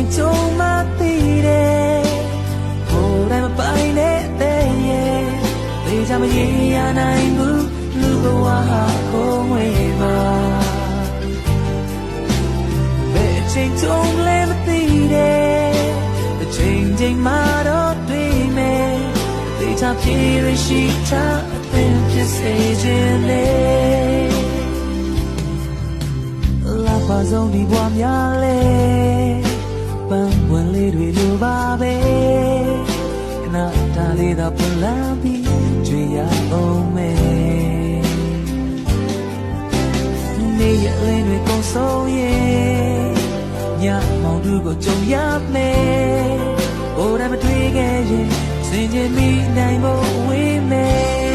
ချိန်ကြုံမှသိတယ်ဟိုတိုင်းမပိုင်နဲ့တဲ့ရဲ့သိချမရေရနိုင်ဘူးလူဘဝဟာကိုယ်ဝေးမှာဘယ်အချိန်ကြုံလဲမသိတယ်အချိန်ချိန်မှတော့တွေ့မယ်သိချပြေရရှိချအသင်ဖြစ်စေခြင်းလေလာပါဆုံးဒီဘဝများလေပန်းပွင့်လေးတွေလိုပါပဲခဏတားလေးတော့ပလန်ပြီးကြွေရအောင်မယ်နေရလေးတွေကုန်ဆုံးရဲ့ညမောင်တို့ကိုကြုံရမယ်ဘိုးတိုင်းမတွေ့ခဲ့ရင်စင်ကြင်မိနိုင်ဖို့ဝေးမယ်